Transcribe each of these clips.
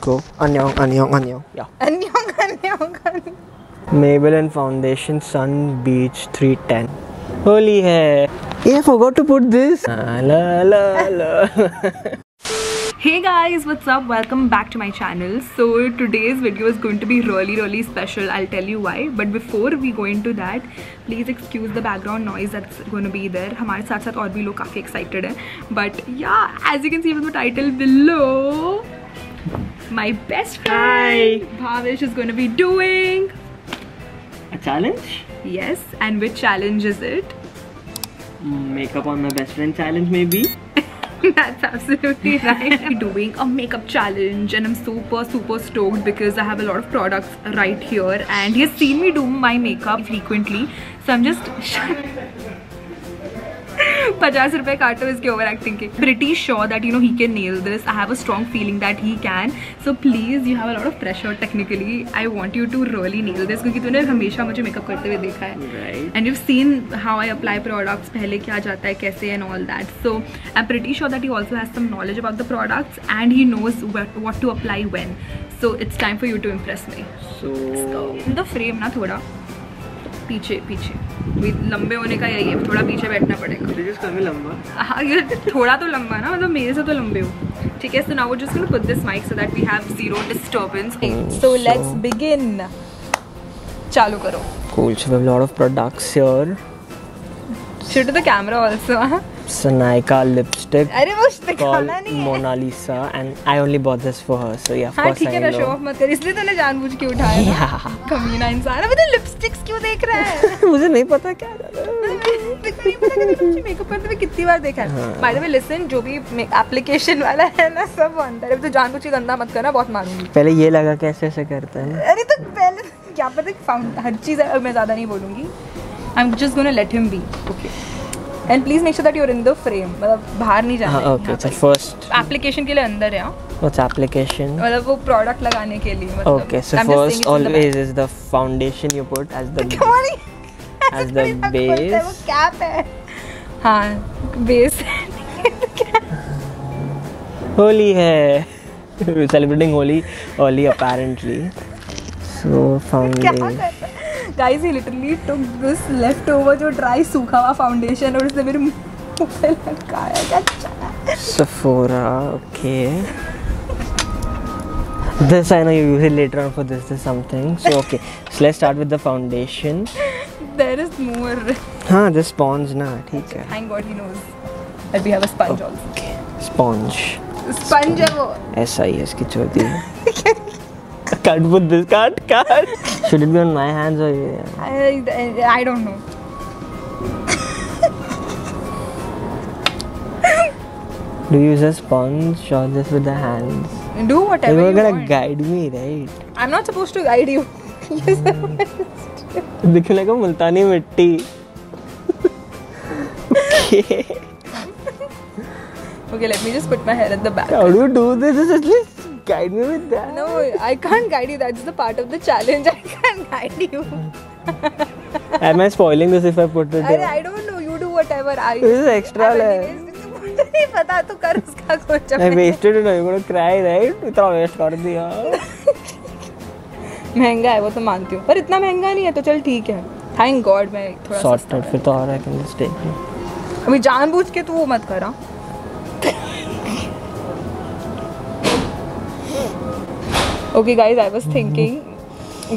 go. Annyeong. Yeah. Annyeong. Maybelline Foundation Sun Beach 310. Holi hai. Yeah, I forgot to put this. La. Hey guys, what's up? Welcome back to my channel. So today's video is going to be really special. I'll tell you why. But before we go into that, please excuse the background noise that's going to be there. हमारे साथ साथ और भी लोग काफ़ी excited हैं. But yeah, as you can see from the title below, my best friend Bhavish is going to be doing a challenge? Yes, and which challenge is it? Makeup on my best friend challenge maybe. That's absolutely right. I'm doing a makeup challenge and I'm super stoked because I have a lot of products right here and he has seen me do my makeup frequently, so I'm just 50 रुपए काटो इसके over acting के. Pretty sure that you know he can nail this. I have a strong feeling that he can. So please, you have a lot of pressure technically. I want you to really nail this क्योंकि तूने हमेशा मुझे makeup करते हुए देखा है. Right. And you've seen how I apply products, पहले क्या जाता है कैसे and all that. So I'm pretty sure that he also has some knowledge about the products and he knows what to apply when. So it's time for you to impress me. So in the frame ना थोड़ा पीछे लंबे होने का यही है, थोड़ा पीछे बैठना पड़ेगा. काफी लंबा. हाँ, ये थोड़ा तो लंबा ना, मतलब मेरे से तो लंबे हो. ठीक है, so now we're just going to put this mic so that we have zero disturbance. So let's begin. चालू करो. Cool. So we have a lot of products here. Shoot to the camera also. It's a Nykaa lipstick अरे वो called दिखाना नहीं है. Mona Lisa and I only bought this for her. So yeah, of हाँ course ठीक I है ना, know. Show off मत कर, इसलिए तूने जानबूझ के उठाया ना. Yeah. कमीना इंसान. अबे तो लिपस्टिक्स क्यों देख रहा है? मुझे नहीं पता क्या नहीं पता कि तुझे मेकअप करते हुए कितनी बार देखा है. बाय द वे लिसन, जो भी एप्लीकेशन वाला है ना सब अंदर है. तो जानबूझ के गंदा मत करना, बहुत मारूंगी. पहले ये लगा कैसे ऐसे करता है. अरे तो पहले क्या पता हर चीज़ मैं ज़्यादा नहीं बोलूँगी. I am just gonna let him be. Okay. And please make sure that you are in the frame. मतलब बाहर नहीं जाना. ओके. सो फर्स्ट एप्लीकेशन के लिए अंदर है. What's application? मतलब वो प्रोडक्ट लगाने के लिए. मतलब okay. So first always is the foundation you put as the base. वो कैप है. हाँ, बेस. होली है. Celebrating Holi apparently. So foundation. Guys, he literally took this leftover जो dry सूखा हुआ फाउंडेशन और उसने मेरे मुंह पे लगाया. क्या अच्छा. Sephora. Okay. This I know you use it later on for this something. So okay. So let's start with the foundation. There is more. हाँ, the sponge ना, ठीक है. Thank God he knows that we have a sponge also. Okay. Sponge. Sponge है वो. ऐसा ही है इसकी चौथी. Can't put this. Can't. Should it be on my hands or yeah? I don't know. Do you use a sponge or just with the hands? Do whatever You're you gonna want. guide me, right? I'm not supposed to guide you. Yes, दिखने को मुल्तानी मिट्टी. Okay. Okay, let me just put my hair at the back. How do you do this? Just at least guide me with that. No, I can't guide you. That's the part of the challenge. I can't guide you. Am I spoiling this if I put it Arre, here? I don't know. You do whatever. This is extra. नहीं पता तो कर उसका कुछ. I wasted it. You're gonna cry, right? इतना waste कर दिया. महंगा है वो तो मानती हूँ, पर इतना महंगा नहीं है तो चल ठीक है. Thank God मैं थोड़ा Sorted. फिर तो और I can just take it. अभी जानबूझ के तू वो मत करा. Okay guys, I was thinking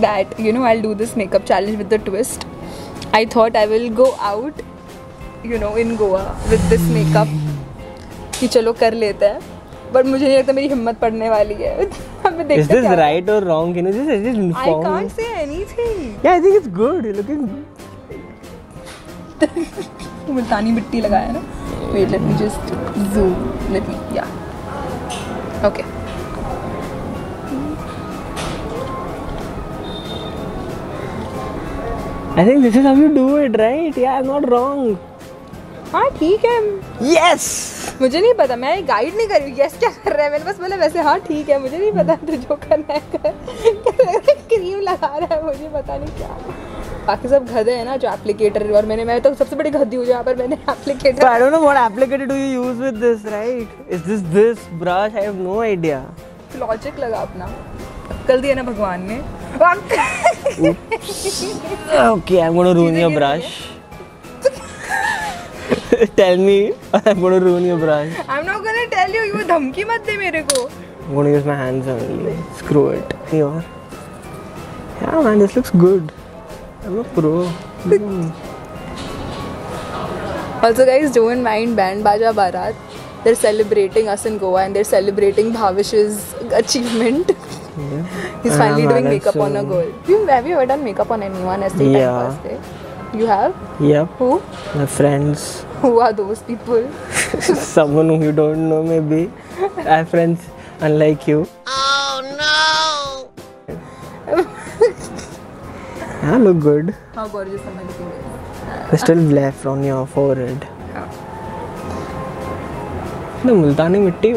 that you know I'll do this makeup challenge with the twist. I thought I will go out, you know, in Goa with this makeup. कि चलो कर लेते हैं, but मुझे नहीं लगता मेरी हिम्मत पड़ने वाली है. Is this right or wrong? Can you just inform? I can't say anything. Yeah, I think it's good. You're looking. मुल्तानी मिट्टी लगाया ना. Wait, let me just zoom. Let me, yeah. Okay. I think this is how you do it, right? Yeah, I'm not wrong. हाँ ठीक है. Yes. मुझे नहीं पता, मैं गाइड नहीं कर रही हूँ. यस क्या कर रहा है मैंने बस बोला वैसे. हाँ ठीक है, मुझे नहीं पता तू जो करना है कर. क्रीम लगा रहा है, मुझे पता नहीं क्या. बाकी सब गधे हैं ना जो एप्लीकेटर. और मैं तो सबसे बड़ी गधी हूँ जहाँ पर मैंने applicator. I don't know what applicator do you use with this, right? Is this brush? I have no idea. Logic लगा अपना, अक्ल दिया ना भगवान ने। Okay, I'm gonna ruin your brush. Tell me, I'm gonna ruin your brush. I'm not gonna tell you, ये धमकी मत दे मेरे को। I'm gonna use my hands only. Screw it. Here. Yeah, man, this looks good. I'm a pro. Also, guys, don't mind Band Baja Barat. They're celebrating us in Goa and they're celebrating Bhavish's achievement. Yeah. He's finally doing makeup so... on a girl. Have you ever done makeup on anyone as they Yeah. time pass day? You have? Yep. Who? My friends. Who are those people? Someone who you don't know, maybe. I have friends unlike you. Oh no! Yeah, look good. How gorgeous am I looking? There's still left on your forehead. No, multani mitti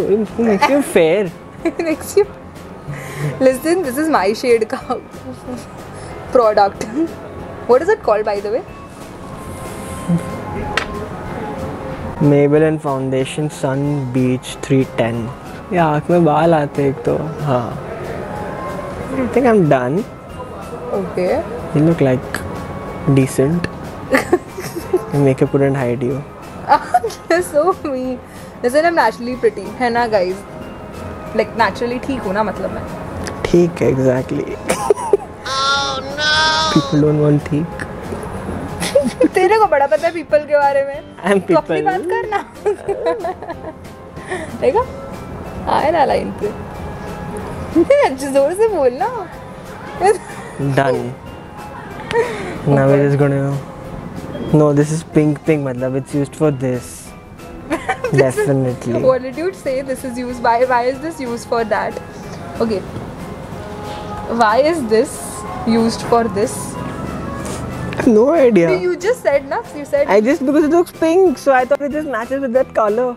makes you fair. Next you. Listen, this is my shade ka product. What is it called, by the way? Maybelline Foundation Sun Beach 310. Yeah, आँख में बाल आते एक तो हाँ. I think I'm done. Okay. You look like decent. Your makeup couldn't hide you. You're so mean. Listen, I'm naturally pretty. है ना, guys? Like naturally ठीक हूँ ना, मतलब मैं. ठीक है, exactly. Oh no! People don't want ठीक. तेरे को बड़ा पता है people के बारे में. I'm तो अपनी people. बात करना. देखा? आए ना लाइन पे. अच्छे जोर से बोलना. Done. Now we're just gonna. No, this is pink. मतलब it's used for this. Definitely. What did you say? This is used. Why is this used for that? Okay. Why is this used for this? No idea. You just said na. You said. Because it looks pink, so I thought it just matches with that color.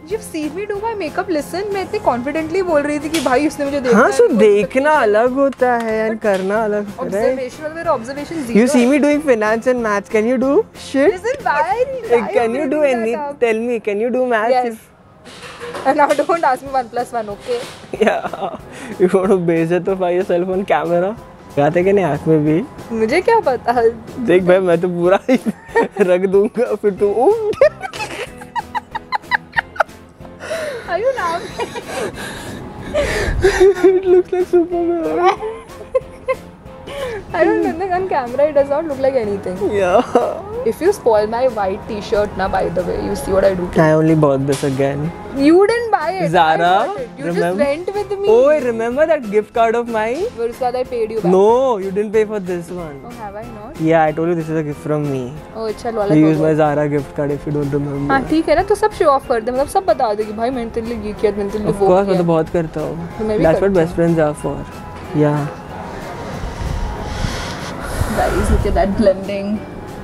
You've seen me do my makeup. Listen, मैं इतने confidently बोल रही थी कि भाई उसने मुझे देखा. हाँ, so देखना अलग होता है and करना अलग. Observation वाला मेरा observation zero. You see me doing finance and maths. Can you do shit? Listen, why Can you do any? Tell me. Can you do maths? Yes. And now don't ask me 1 + 1, okay? Yeah. You want to basicify yourself on camera? गाते कि नहीं आँख में भी? मुझे क्या पता? देख भाई मैं तो पूरा ही रख दूँगा फिर तू Are you laughing? It looks like Superman. I don't think on camera it does not look like anything. Yeah. If you spoil my white t-shirt, na, by the way, you see what I do. I only bought this again. You didn't buy it. Zara, I bought it. You remember? just went with me. Oh, remember that gift card of mine? But उसके बाद I paid you back. No, you didn't pay for this one. Oh, have I not? Yeah, I told you this is a gift from me. Oh, अच्छा वाला. You use my Zara gift card if you don't remember. हाँ ठीक है ना, तो सब show off कर दे, मतलब सब बता दे कि भाई मैंने तेरे लिए ये किया, मैंने तेरे लिए Of वो course, मैं तो किया. बहुत करता हूँ. तो मैं भी That's what करती best friends are for. Yeah. Guys, look at that blending.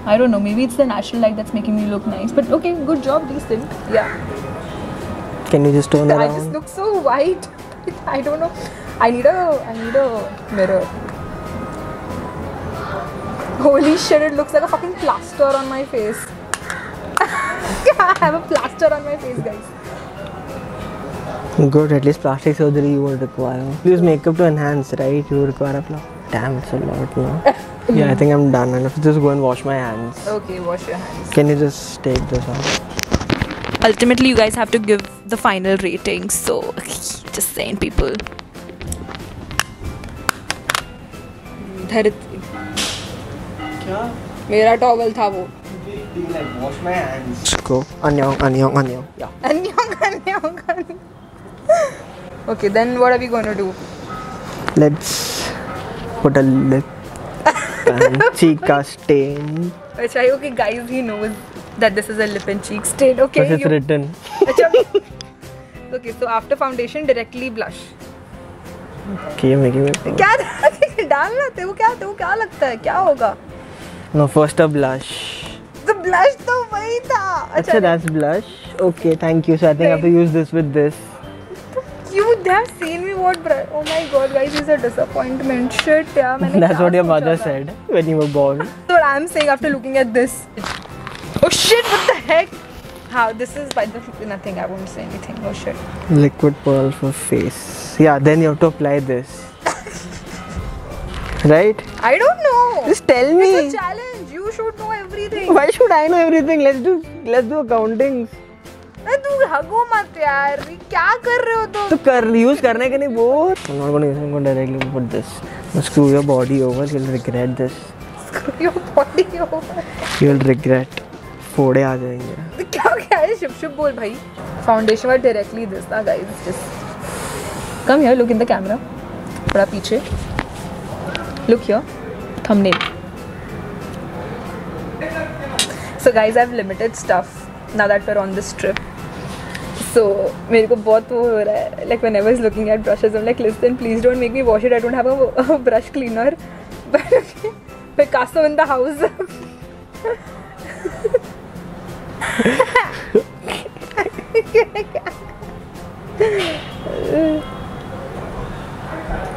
I don't know, maybe it's the natural light that's making me look nice. But okay, good job, decent. Yeah. Can you just turn I around? just look so white. I don't know. I need a mirror. Holy shit, it looks like a fucking plaster on my face. I have a plaster on my face, guys. Good, at least plastic surgery you won't require. Use makeup to enhance, right? You require a plastic. Damn, it's a lot, no? Yeah, I think I'm done. I have to just go and wash my hands. Okay, wash your hands. Can you just take this off? Ultimately, you guys have to give the final rating. So, just saying, people. धरती. क्या? मेरा towel था वो. Like wash my hands. Go. Annyeong. Yeah. Annyeong. Okay, then what are we going to do? Let's put a lip and cheek stain. Achha, okay, guys, he knows that this is a lip and cheek stain. Okay. But it's written. Achha. Okay, so after foundation, directly blush. Okay, you're making me. क्या डालना? तेरे को क्या लगता है? क्या होगा? No, first a blush. तो blush तो वही था. अच्छा, that's blush. Okay, thank you. So I think I have to use this with this. You have seen me what brush? Oh my god, guys, this is a disappointment. Shit, yeah. That's what your mother said when you were born. That's what I'm saying after looking at this. Oh shit, what the heck? How this is by the nothing. I won't say anything. Oh shit. Liquid pearl for face. Yeah, then you have to apply this. Right? I don't know. Just tell me. It's a challenge. You should know everything. Why should I know everything? Let's do accountings. तू हगो मत यार. क्या कर रहे हो तुम? तो कर use करने के नहीं बोल. I'm not gonna use it. I'm gonna directly put this. Screw your body over. You'll regret this. Screw your body over. You'll regret. फोड़े आ जाएंगे. क्या है? शुभ बोल भाई. Foundation was directly this ना guys. Just come here. Look in the camera. थोड़ा पीछे. Look here. Thumbnail. So guys, I have limited stuff now that we're on this trip. So मेरे को बहुत वो हो रहा है. Like whenever I was looking at brushes, I'm like, listen, please don't make me wash it. I don't have a brush cleaner. But okay, Picasso in the house.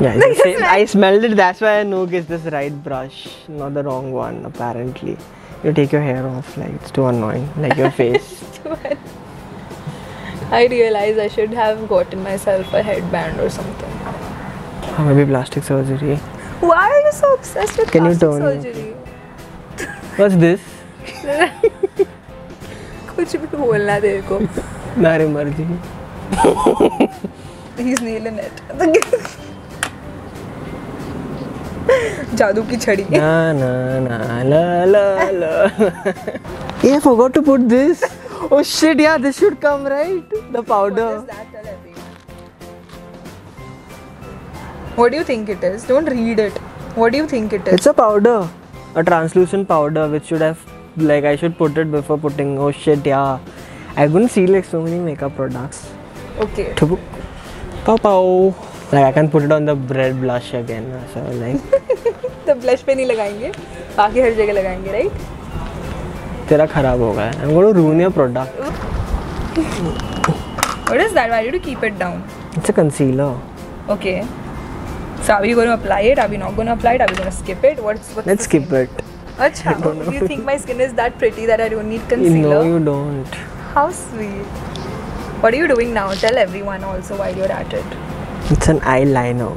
Yeah, I smelled it. That's why I know it's this right brush, not the wrong one. Apparently, you take your hair off. Like it's too annoying. Like your face. I realize I should have gotten myself a headband or something. Or maybe plastic surgery. Why are you so obsessed with Can you plastic turn surgery? What's this? कुछ भी बोलना तेरे को. Nare marji. He's nailing it. जादू की छड़ी. Na na na la la la. Yeah, I forgot to put this. Oh shit! Yeah, this should come right. The powder. What is that? Tell everyone. What do you think it is? Don't read it. What do you think it is? It's a powder, a translucent powder which should have, like, I should put it before putting. Oh shit! Yeah, I couldn't see like so many makeup products. Okay. Pow pow. Like I can put it on the red blush again. So like. तो blush पे नहीं लगाएंगे, बाकी हर जगह लगाएंगे, right? तेरा खराब हो गया. I'm going to ruin your product. What is that? Why did you keep it down? It's a concealer. Okay. So are we going to apply it? Are we not going to apply it? Are we going to skip it? What's Let's the skip scene? it. Acha, do you think my skin is that pretty that I don't need concealer? No, you don't. How sweet. What are you doing now? Tell everyone also while you're at it. It's an eyeliner.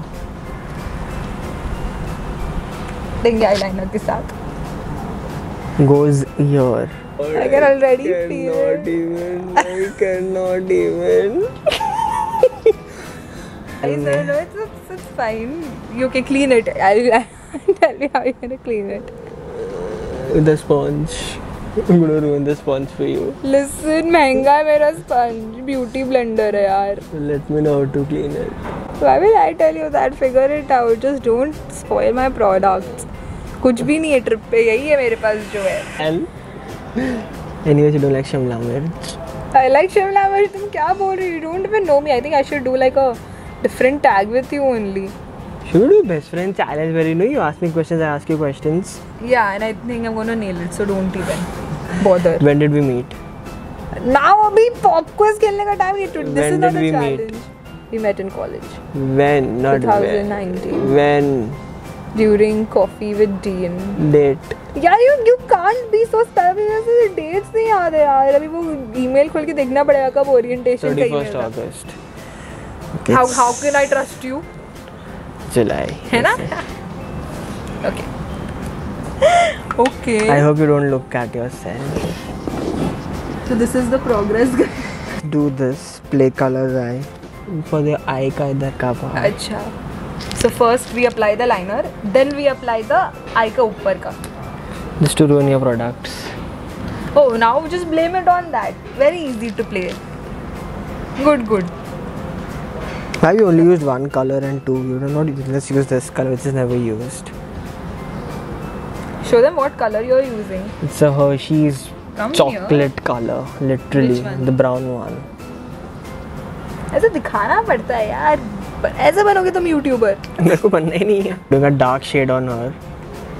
देंगे eyeliner के साथ. Goes here. I can already feel it. I cannot even. No, it's fine. You can clean it. I'll tell you how you're gonna clean it. With the sponge. I'm gonna ruin the sponge for you. Listen, महंगा है मेरा sponge. Beauty blender है यार. Let me know how to clean it. Why will I tell you that? Figure it out. Just don't spoil my products. कुछ भी नहीं है trip पे, यही है मेरे पास जो है. And anyways, you don't like Shimla mirch. I like Shimla mirch. तुम क्या बोल रही हो? You don't even know me. I think I should do like a different tag with you only. Should we do best friend challenge where you ask me questions, I ask you questions? Yeah, and I think I'm gonna nail it. So don't even bother. When did we meet? Now अभी pop quiz खेलने का time नहीं. This When is not did a we challenge. meet? We met in college. When? Not 2019. When? During coffee with Dean. Date. यार you can't be so specific. Dates नहीं याद है यार. अभी वो email खोल के देखना पड़ेगा कब orientation का email 31st था. August. How can I trust you? July. है ना? Okay. Okay. I hope you don't look at yourself. So this is the progress. Do this. Play colors eye. For the eye का इधर का part. अच्छा. So first we apply the liner, then we apply the eye का ऊपर का. Just to ruin your products. Oh, now just blame it on that. Very easy to play. Good. Have you only used one color and two? You do not. Let's use this color which is never used. Show them what color you're using. It's a Hershey's Come chocolate color, literally. Which one? The brown one. ऐसा दिखाना पड़ता है यार. ऐसे बनोगे तुम YouTuber. मेरे को बनना ही नहीं है. Doing a dark shade on her.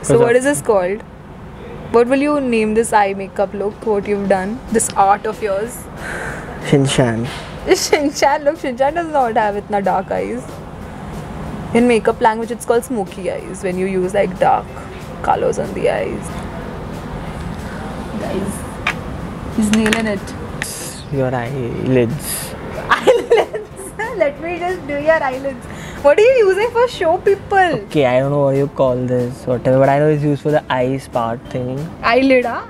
So what is this called? What will you name this eye makeup look? What you've done? This art of yours? Shinshan. Shinchan. Look, Shinchan does not have itna dark eyes. In makeup language, it's called smoky eyes when you use like dark colors on the eyes. Guys, he's nailing it. your eyelids. Eyelids. Let me just do your eyelids. What are you using for show, people? Okay, I don't know what you call this, whatever, but I know it's used for the eyes part thing. Eyelid, huh?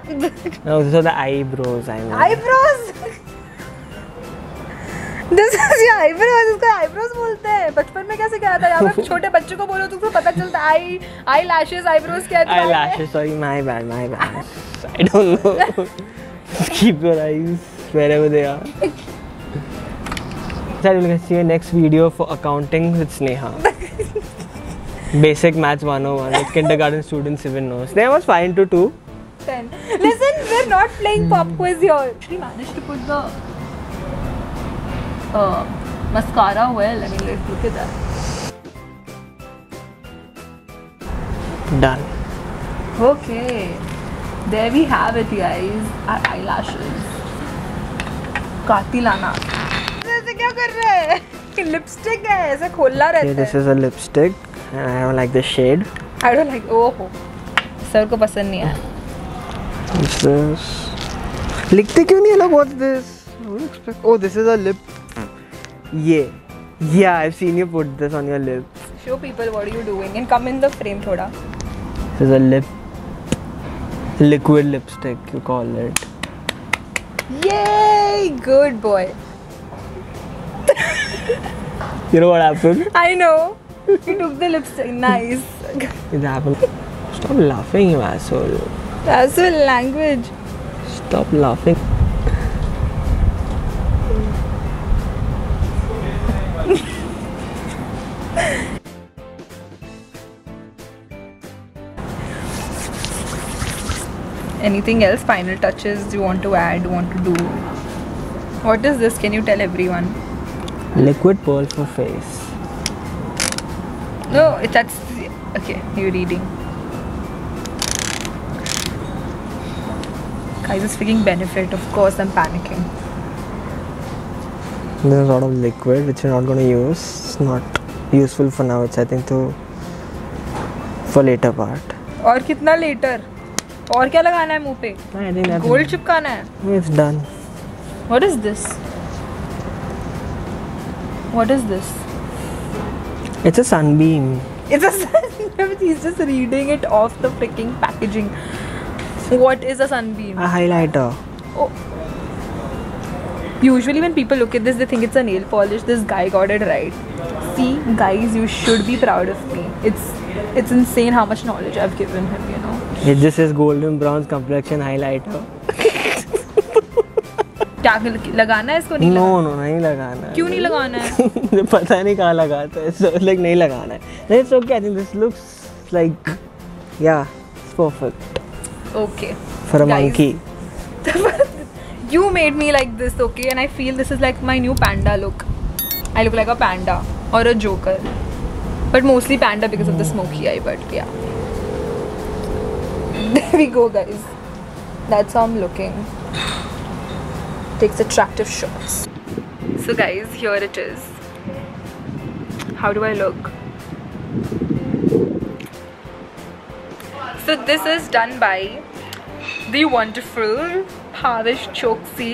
No, this is for the eyebrows, I know. Eyebrows. This is your eyebrows. इसको eyebrows बोलते हैं. बचपन में कैसे क्या था? यहाँ पे छोटे बच्चों को बोलो तो उसको पता चलता है eyelashes, eyebrows क्या है? Eyelashes, sorry, my bad. I don't know. Just keep your eyes wherever they are. So we'll see you next video for accounting with Sneha. Basic Maths 101. Like kindergarten students even know. Sneha was fine to 2. 10. Listen, we're not playing pop quiz here. She managed to put the mascara well. I mean, let's look at that. Done. Okay. There we have it, guys. Our eyelashes. कातिलाना. ऐसे क्या कर रहे हैं? Lipstick है. ऐसे खोलना रहता है. Okay, this is a lipstick, and I don't like the shade. I don't like. Oh, sir को पसंद नहीं है. What's this? लिखते क्यों नहीं अलग? What's this? Oh, this is a lip. Yeah, I've seen you put this on your lip. Show people what are you doing and come in the frame थोड़ा. This is a liquid lipstick, you call it. Yay! Good boy. You know what happened? I know. You took the lipstick. Nice. It happened. Stop laughing, you asshole. That's a language. Stop laughing. Anything else? Final touches you want to add, want to do? What is this? Can you tell everyone? Liquid pearl for face. No, that's okay. You're reading. Guys, it's freaking benefit. Of course, I'm panicking. There's a lot of liquid which you're not going to use. It's not useful for now. It's I think for later part. और कितना later? और क्या लगाना है मुंह पे? I think that's Gold चिपकाना है? It's done. What is this? What is this? It's a sunbeam. It's a sunbeam. He's just reading it off the freaking packaging. What is a sunbeam? A highlighter. Oh. Usually when people look at this, they think it's a nail polish. This guy got it right. See, guys, you should be proud of me. It's insane how much knowledge I've given him, you know. It just says golden bronze complexion highlighter. क्या लगाना है इसको? नहीं No, लगाना? no, नहीं लगाना है. क्यों नहीं लगाना है? मुझे पता नहीं कहाँ लगाता है. So like नहीं लगाना है. It's okay. I think this looks like it's perfect. Okay. For a Guys. monkey. You made me like this, okay? And I feel this is like my new panda look. I look like a panda or a joker. But mostly panda because of the smoky eye, but yeah. There we go, guys. That's how I'm looking. Takes attractive shots. So guys, here it is. How do I look? So this is done by the wonderful Bhavish Choksi.